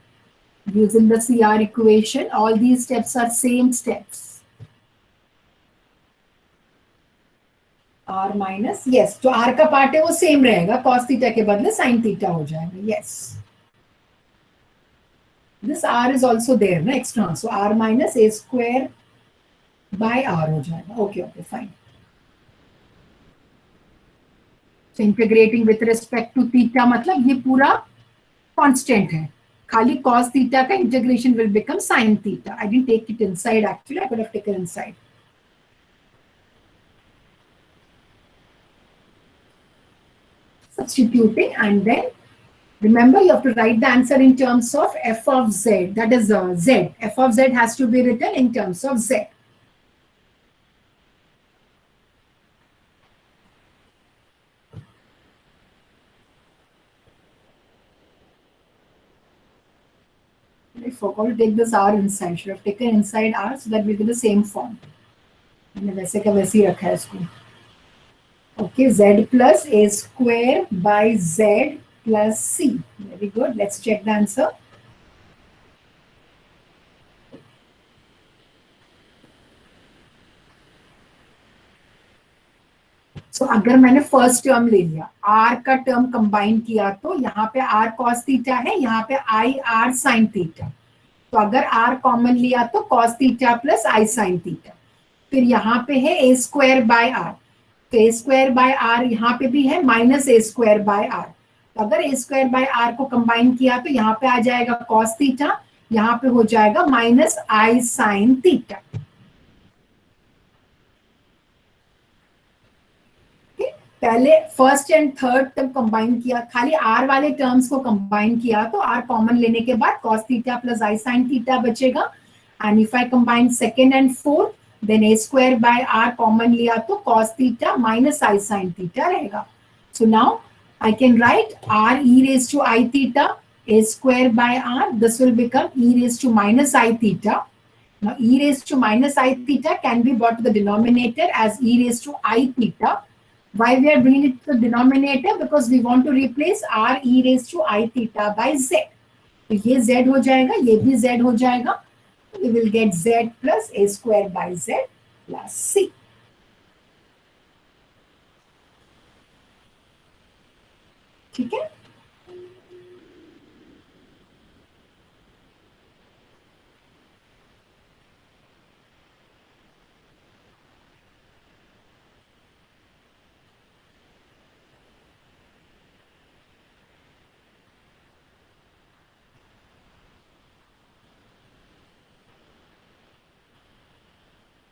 using the CR equation, all these steps are same steps. R minus, yes, जो R का पार्ट है वो सेम रहेगा, cos थीटा के बदले sin थीटा हो जाएगा, yes. This R is also there, ना, extra, so R minus a square by R हो जाएगा, okay, okay, fine. So integrating with respect to theta मतलब ये पूरा constant है, खाली cos theta का integration will become sin theta. I didn't take it inside actually, I could have taken inside. Substituting and then remember you have to write the answer in terms of f of z, that is z. F of z has to be written in terms of z. I forgot to take this R inside. Should have taken inside R so that we get the same form. मैंने वैसे का वैसे ही रखा है इसको. Okay, Z plus A square by Z plus C. Very good. Let's check the answer. सो अगर मैंने first term ले लिया, आर का टर्म कंबाइन किया तो यहाँ पे आर कॉस थीटा है, यहाँ पे आई आर साइन थीटा। तो अगर आर कॉमन लिया तो cos theta plus i sine theta. फिर यहाँ पे है ए स्क्वायर बाय आर, तो ए स्क्वायर बाय आर यहाँ पे भी है minus a square by r. तो अगर ए स्क्वायर बाय आर को कंबाइन किया तो यहाँ पे आ जाएगा कॉस थीटा, यहाँ पे हो जाएगा माइनस आई साइन थीटा। पहले first and third term combine किया, खाली आर वाले टर्म्स को कंबाइन किया तो आर कॉमन लेने के बाद cos theta plus i sine theta बचेगा। And if I combine second and fourth, then a square by r common लिया तो cos theta minus i sine theta रहेगा। So now I can write r e raise to i theta, a square by r, this will become e raised to minus I theta. Now e raised to minus I theta can be brought to the denominator as e raised to I theta. Why we are bringing it to the denominator? Because we want to replace r e raised to I theta by z. तो ये z हो जाएगा, ये भी z हो जाएगा. We will get z plus a square by z plus c. ठीक है?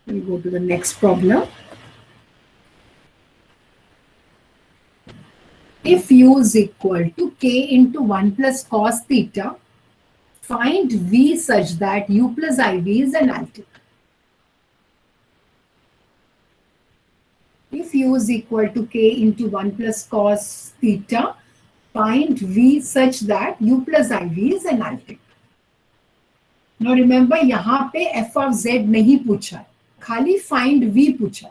We'll go to the next problem. If u is equal to k into 1 plus cos theta, find v such that u plus iv is analytic. If u is equal to k into 1 plus cos theta, find v such that u plus iv is analytic. Now remember, यहाँ पे f of z नहीं पूछा, खाली find v पूछा.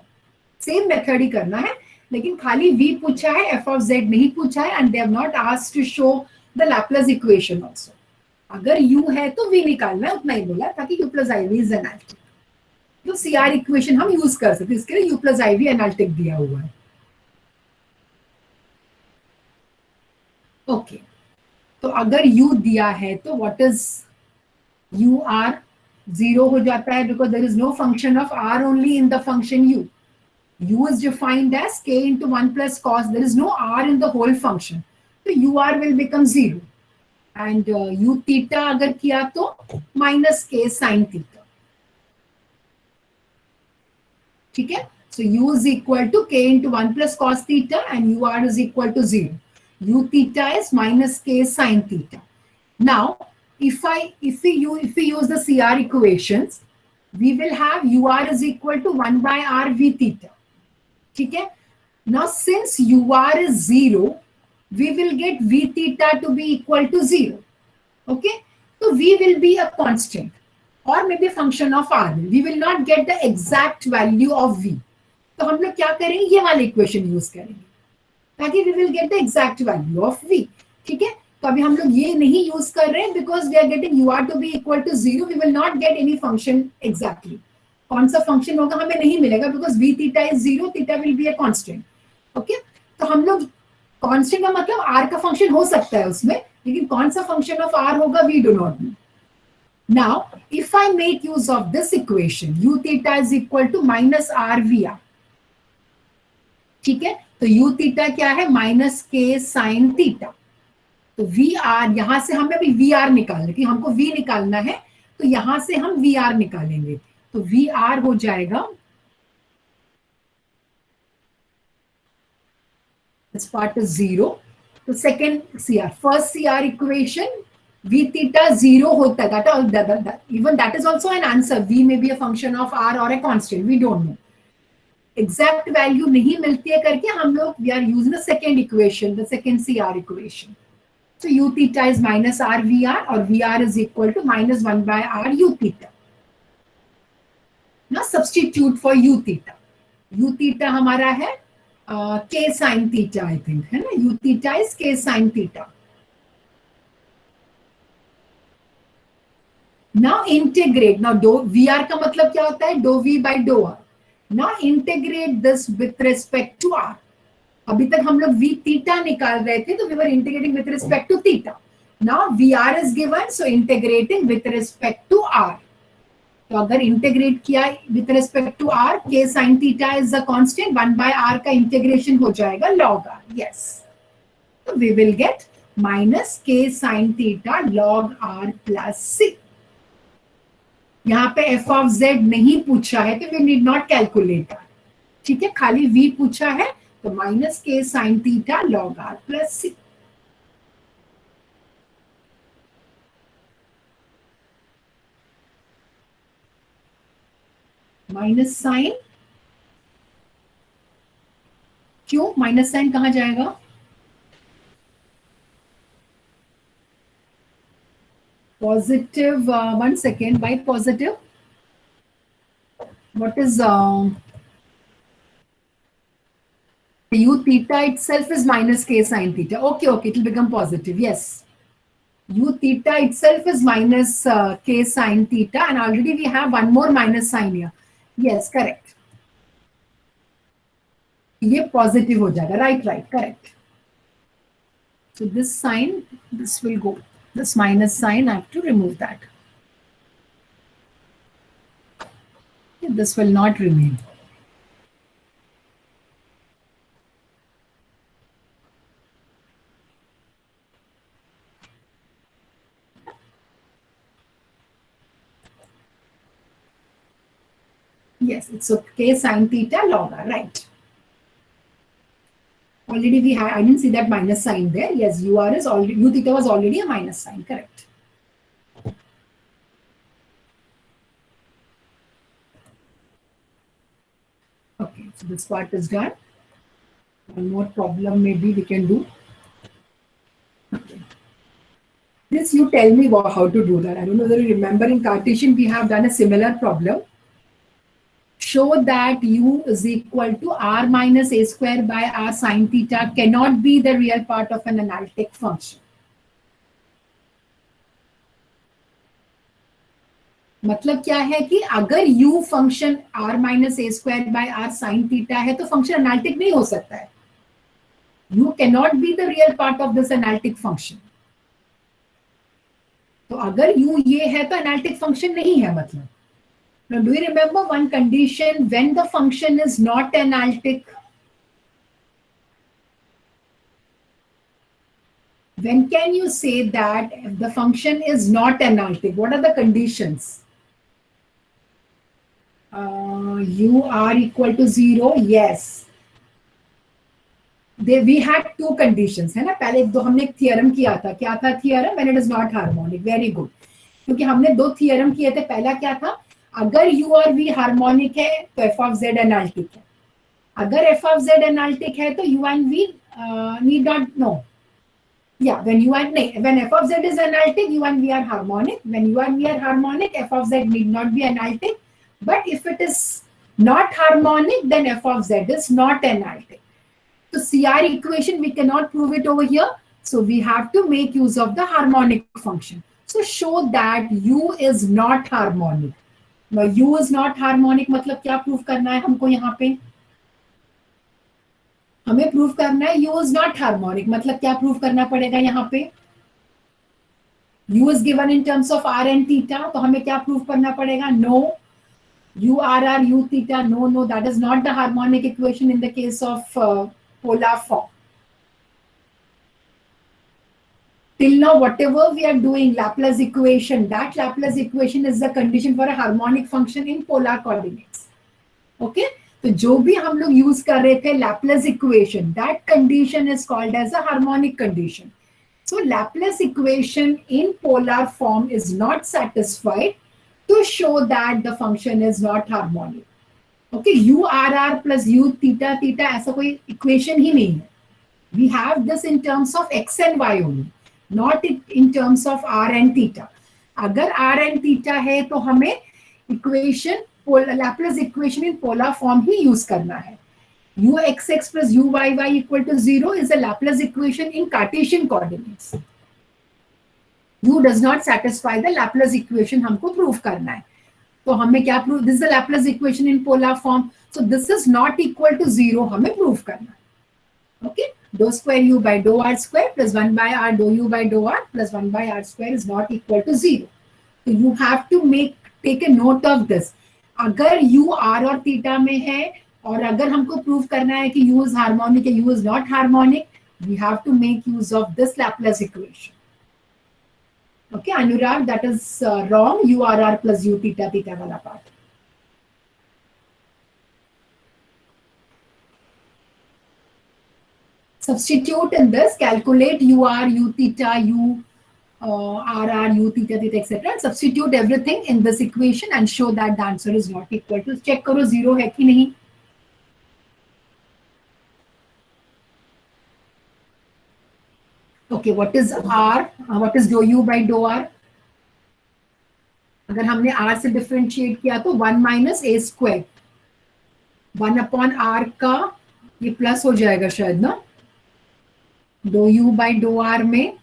Same method ही करना है, लेकिन खाली v पूछा है, f of z नहीं पूछा है, and they have not asked to show the Laplace equation also. अगर u है तो v निकालना है, उतना ही बोला, ताकि u plus iv is analytic. तो CR इक्वेशन हम यूज कर सकते हैं, इसके लिए u plus iv एनालिटिक दिया हुआ है. ओके, तो अगर u दिया है तो व्हाट इज u r? 0 हो जाता है, because there is no function of r only in the function u. u is defined as k into 1 plus cos, there is no r in the whole function, so ur will become 0. And u theta अगर किया तो minus k sin theta. ठीक है? So u is equal to k into 1 plus cos theta and ur is equal to 0. U theta is minus k sin theta. Now, if we use the CR equations, we will have ur is equal to 1 by r v theta. ठीक है? Now, since ur is 0, we will get v theta to be equal to 0. Okay? So v will be a constant or maybe a function of r. We will not get the exact value of v. तो हम लोग क्या करेंगे, ये वाली equation use करेंगे ताकि we will get the exact value of v. ठीक है? तो अभी हम लोग ये नहीं यूज कर रहे हैं because we are getting ur to be equal to 0. We will not get any function exactly. कौन सा फंक्शन होगा हमें नहीं मिलेगा because v theta is 0, theta will be a constant. Okay? तो हम लोग कांस्टेंट का मतलब r का फंक्शन हो सकता है उसमें, लेकिन कौन सा फंक्शन ऑफ r होगा we do not know. Now, if I make use of this equation, u theta is equal to minus r vr. ठीक है? तो u theta क्या है, माइनस k साइन थीटा. तो vr, यहां से हमें अभी vr निकालना है, हमको v निकालना है, तो यहां से हम vr निकालेंगे. तो vr हो जाएगा, this part is 0. तो second CR, first CR equation, v theta 0 होता है, that even that is also an answer. v may be a function of r or a constant, we don't know. Exact value नहीं मिलती है करके हम लोग we are using the second equation, the second CR equation. So u theta is minus r vr or vr is equal to minus 1 by r u theta. Now substitute for u theta. u theta हमारा है k sin theta, I think, है ना? u theta is k sin theta. Now integrate. Now dou vr का मतलब क्या होता है, dou v by dou r. Now integrate this with respect to r. अभी तक हम लोग v theta निकाल रहे थे, तो we were integrating with respect to theta. Now vr is given, so integrating with respect to r. तो अगर इंटीग्रेट किया with respect to r, k sin theta is a constant, 1 by r का integration हो जाएगा log r. Yes, so we will get minus k sin theta log r plus c. यहाँ पे f of z नहीं पूछा है, तो we need not calculate r. ठीक है, खाली v पूछा है, तो minus k sin theta log r plus c. Minus sine, क्यों माइनस साइन कहां जाएगा? Positive, 1 second, by positive what is u theta itself is minus k sin theta. Okay, okay, it will become positive. Yes, u theta itself is minus k sin theta, and already we have one more minus sign here. Yes, correct. ये positive हो जाएगा. Right right, correct. So this sign, this will go. This minus sign, I have to remove that. This will not remain. Yes, it's okay. Sin theta log r, right? Already we had, I didn't see that minus sign there. Yes, UR is already, U theta was already a minus sign, correct. Okay, so this part is done. One more problem maybe we can do. Okay. This you tell me how to do that. I don't know whether you remember in Cartesian we have done a similar problem. Show that u is equal to r minus a square by r sin theta cannot be the real part of an analytic function. मतलब क्या है कि अगर u function r minus a square by r sin theta है तो function analytic नहीं हो सकता है. u cannot be the real part of this analytic function. तो अगर u ये है तो एनालिटिक फंक्शन नहीं है मतलब. Now, do you remember one condition when the function is not analytic? When can you say that the function is not analytic? What are the conditions? U r equal to 0, yes. We had two conditions, है ना? पहले दो हमने एक theorem किया था. क्या था theorem? When it is not harmonic. Very good. क्योंकि हमने दो theorem किए थे. पहला क्या था? अगर u और v हार्मोनिक है तो f of z एनालिटिक है. अगर f of z एनालिटिक है तो u and v need not know. Yeah, when f of z is analytic, u and v are harmonic. When u and v are harmonic, f of z need not be analytic. But if it is not harmonic, then f of z is not analytic. So CR equation, we cannot prove it over here. So we have to make use of the harmonic function. So show that u is not harmonic. Now u is not harmonic मतलब क्या proof करना है हमको यहाँ पे? हमें proof करना है u is not harmonic मतलब क्या प्रूफ करना पड़ेगा यहाँ पे? u is given in terms of r and theta, तो हमें क्या प्रूफ करना पड़ेगा? No, u r u theta, no, that is not the harmonic equation in the case of polar form. Till now, whatever we are doing, Laplace equation, that Laplace equation is the condition for a harmonic function in polar coordinates. Okay? तो जो भी हम लोग use कर रहे थे Laplace equation, that condition is called as a harmonic condition. So Laplace equation in polar form is not satisfied to show that the function is not harmonic. Okay, u r plus u theta theta ऐसा कोई equation ही नहीं है. We have this in terms of x and y only, not in terms of r and theta. अगर r and theta है तो हमें equation Laplace equation in polar form he use करना है. uxx plus uyy equal to 0 is a Laplace equation in Cartesian coordinates. u does not satisfy the Laplace equation हमको prove करना है. तो हमें क्या prove? This is the Laplace equation in polar form. So this is not equal to 0 हमें prove करना है. Okay, dou square u by dou r square plus 1 by r dou u by dou r plus 1 by r square is not equal to 0. So you have to take a note of this. अगर u r और theta में है और अगर हमको prove करना है कि u is harmonic या u is not harmonic, we have to make use of this Laplace equation. Okay, Anurag, that is wrong. U r r plus u theta theta वाला part. Substitute in this, calculate u r, u theta, u r r, u theta theta, etc. Substitute everything in this equation and show that the answer is not equal to. Check करो 0 है कि नहीं. Okay, what is r? What is dou u by dou r? अगर हमने r से differentiate किया तो 1 minus a square 1 upon r का ये प्लस हो जाएगा शायद ना. dou u by dou r में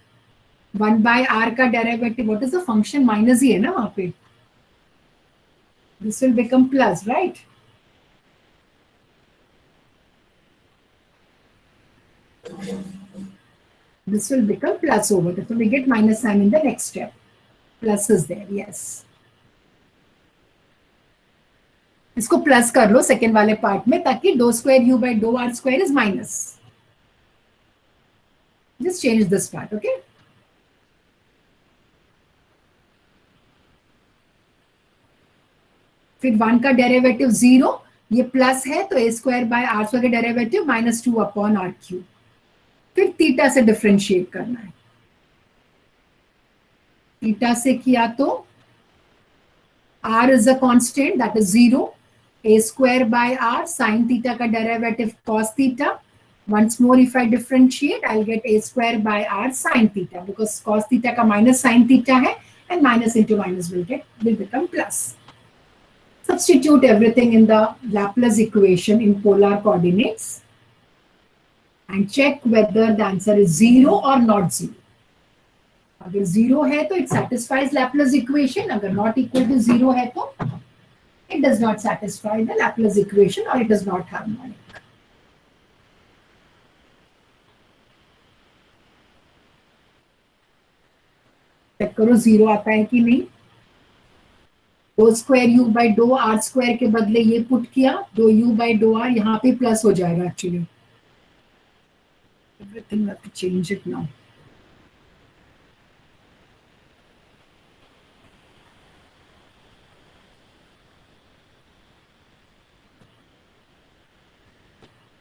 1 by r का derivative, what is the function, minus ही है ना वहां पे. This will become plus, right. This will become plus over. So we get minus sign in the next step. Plus is there, yes. इसको plus कर लो second वाले part में ताकि dou square u by dou r square is minus. Just change this part, okay? फिर 1 का derivative 0, ये plus है तो a square by r square का डेरिवेटिव -2 अपॉन r क्यूब. फिर थीटा से डिफरेंशिएट करना है. थीटा से किया तो r is a constant, that is 0. a square by r sine theta का derivative cos theta. Once more, if I differentiate, I'll get a square by r sin theta because cos theta का minus sin theta है and minus into minus will become plus. Substitute everything in the Laplace equation in polar coordinates and check whether the answer is 0 or not 0. अगर 0 है तो it satisfies Laplace equation. अगर not equal to 0 है तो it does not satisfy the Laplace equation or it is not harmonic. Check करो 0 आता है कि नहीं. dou square u by dou r square के बदले ये पुट किया, dou u by dou r, यहाँ पे प्लस हो जाएगा actually. Everything I have to change it now.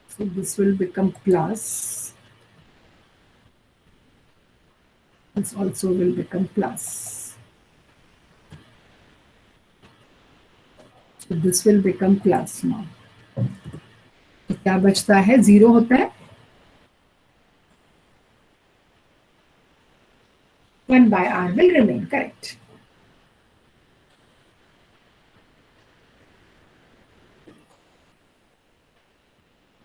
So this will become plus. This also will become plus. So this will become plus now. तो क्या बचता है, 0 होता है. 1 by r will remain, correct.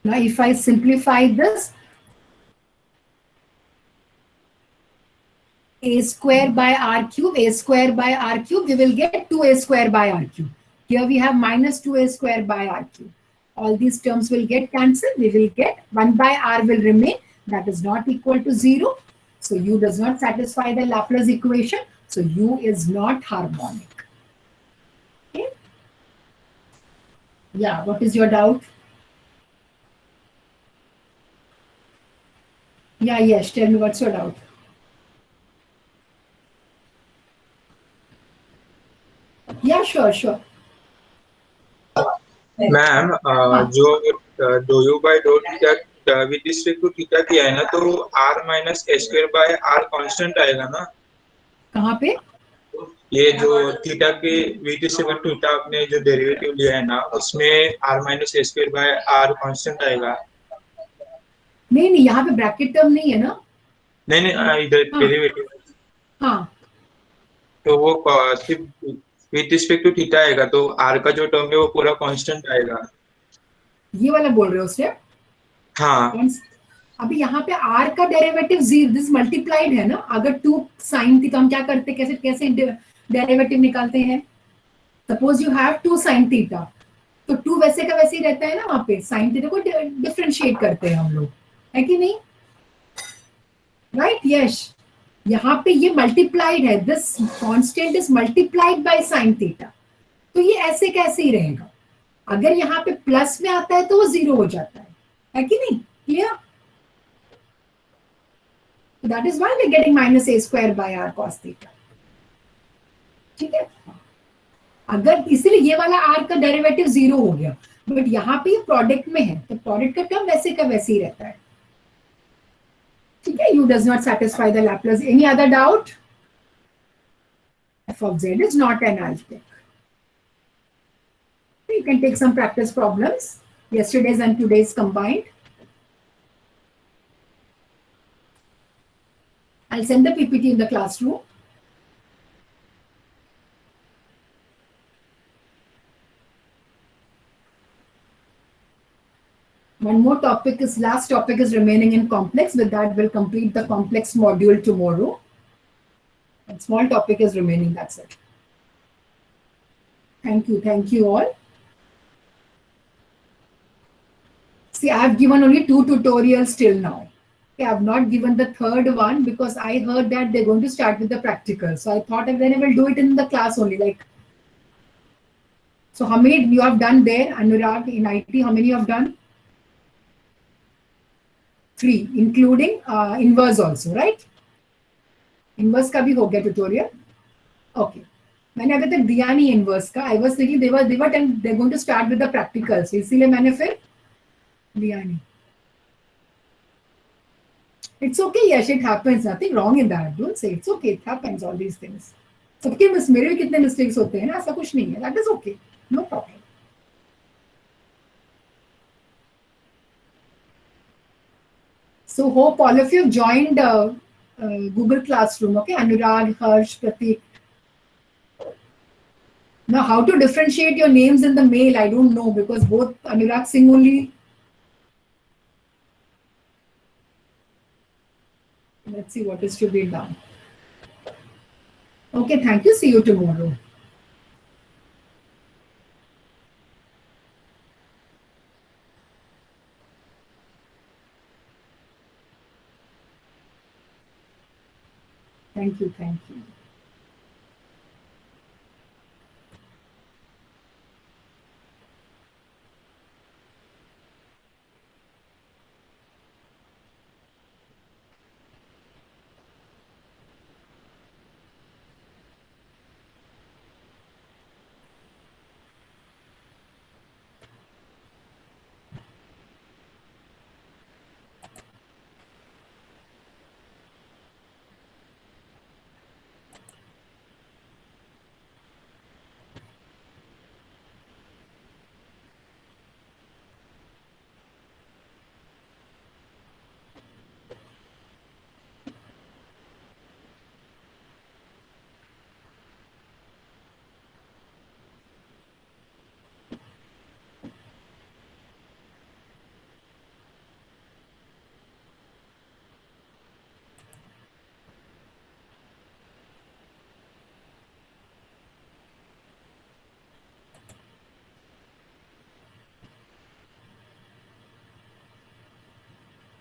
Now if I simplify this, a square by r cube, a square by r cube, we will get 2a square by r cube. Here we have minus 2a square by r cube. All these terms will get cancelled. We will get 1 by r will remain. That is not equal to 0. So u does not satisfy the Laplace equation. So u is not harmonic. Okay? Yeah, what is your doubt? Yeah, yes, tell me what's your doubt. Yeah, sure. Ma'am जो dou u by dou theta with respect to theta किया है ना, तो r minus a square by r constant आएगा ना. कहाँ पे? ये जो थीटा के with respect to theta आपने जो डेरिवेटिव लिया है ना, उसमें r minus a square by r constant आएगा. नहीं, यहाँ पे ब्रैकेट टर्म नहीं है ना. नहीं, इधर डेरिवेटिव. हाँ. तो वो सिर्फ with respect to theta आएगा, तो r का जो टर्म है वो पूरा कांस्टेंट आएगा. ये वाला बोल रहे हो उससे? हाँ. अभी यहाँ पे r का डेरिवेटिव 0, दिस मल्टीप्लाइड है ना. अगर 2 sin थीटा, हम क्या करते, कैसे डेरिवेटिव निकालते हैं. Suppose you have 2 sin theta, तो 2 वैसे का वैसे ही रहता है ना, वहां पे साइन थीटा को डिफरेंशिएट करते हैं हम लोग, है कि नहीं? राइट, यश, यहाँ पे ये मल्टीप्लाइड है, this constant is multiplied by sine theta, तो ये ऐसे कैसे ही रहेगा। अगर यहाँ पे प्लस में आता है तो वो 0 हो जाता है कि नहीं? Clear? That is why we are getting minus a square by r cos theta. ठीक है, अगर इसलिए ये वाला आर का डेरिवेटिव 0 हो गया, बट यहाँ पे ये प्रोडक्ट में है, तो प्रोडक्ट का टर्म वैसे का वैसे ही रहता है। ठीक है, u does not satisfy the Laplace. Any other doubt? F of z is not analytic. You can take some practice problems, yesterday's and today's combined. I'll send the PPT in the classroom. One more topic is, last topic is remaining in complex. With that, we'll complete the complex module tomorrow. A small topic is remaining, that's it. Thank you all. See, I have given only 2 tutorials till now. Okay, I have not given the third one because I heard that they're going to start with the practical. So I thought then I will do it in the class only. Like, so how many you have done there, Anurag, in IT? How many you have done? 3, including inverse also, right? Inverse का भी हो गया tutorial. Okay. मैंने अभी तक दिया नहीं inverse का. I was thinking they're going to start with the practical. So इसीलिए मैंने फिर दिया नहीं. It's okay, Yash, it happens. Nothing wrong in that. Don't say it's okay. It happens, all these things. सबके मेरे भी कितने mistakes होते हैं ना, ऐसा कुछ नहीं है. That is okay. No problem. So hope all of you have joined Google Classroom. Okay, Anurag, Harsh, Pratik. Now, how to differentiate your names in the mail, I don't know, because both Anurag Singh only. Let's see what is to be done. Okay, thank you. See you tomorrow. Thank you.